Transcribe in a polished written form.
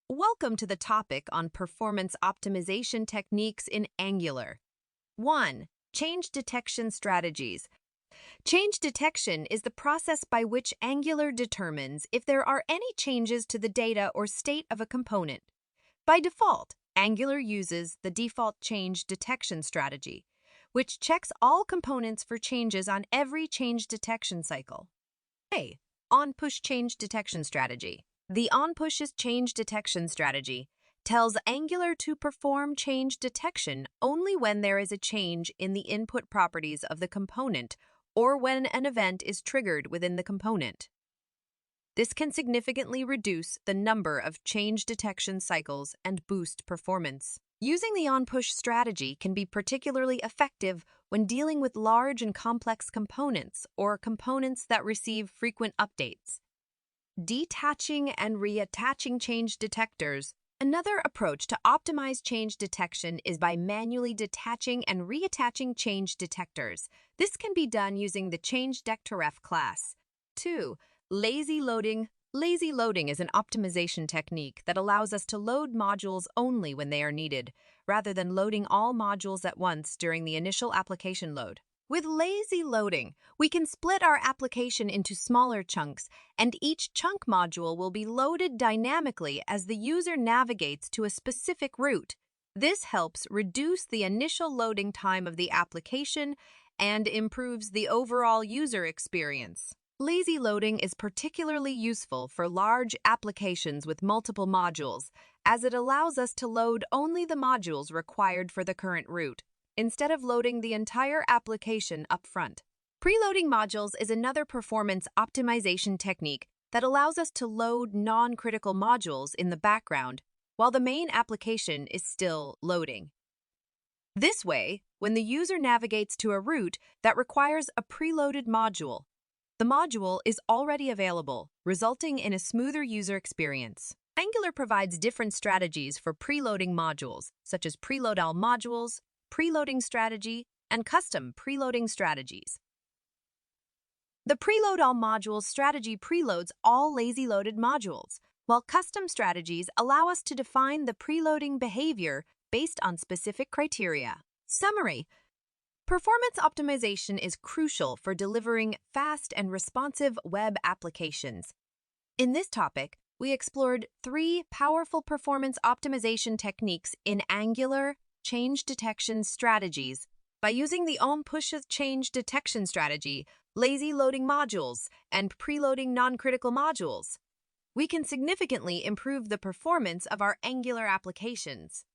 Welcome to the topic on performance optimization techniques in Angular. 1. Change detection strategies. Change detection is the process by which Angular determines if there are any changes to the data or state of a component. By default, Angular uses the default change detection strategy, which checks all components for changes on every change detection cycle. A. On-push change detection strategy. The on-push change detection strategy tells Angular to perform change detection only when there is a change in the input properties of the component or when an event is triggered within the component. This can significantly reduce the number of change detection cycles and boost performance. Using the on-push strategy can be particularly effective when dealing with large and complex components or components that receive frequent updates. Detaching and reattaching change detectors. Another approach to optimize change detection is by manually detaching and reattaching change detectors. This can be done using the change_detectorref class. 2. Lazy loading. Lazy loading is an optimization technique that allows us to load modules only when they are needed, rather than loading all modules at once during the initial application load. With lazy loading, we can split our application into smaller chunks, and each chunk module will be loaded dynamically as the user navigates to a specific route. This helps reduce the initial loading time of the application and improves the overall user experience. Lazy loading is particularly useful for large applications with multiple modules, as it allows us to load only the modules required for the current route, instead of loading the entire application up front. Preloading modules is another performance optimization technique that allows us to load non-critical modules in the background while the main application is still loading. This way, when the user navigates to a route that requires a preloaded module, the module is already available, resulting in a smoother user experience. Angular provides different strategies for preloading modules, such as preload all modules, preloading strategy, and custom preloading strategies. The preload all modules strategy preloads all lazy loaded modules, while custom strategies allow us to define the preloading behavior based on specific criteria. Summary: performance optimization is crucial for delivering fast and responsive web applications. In this topic, we explored 3 powerful performance optimization techniques in Angular change detection strategies. By using the on-push change detection strategy, lazy loading modules, and preloading non-critical modules, we can significantly improve the performance of our Angular applications.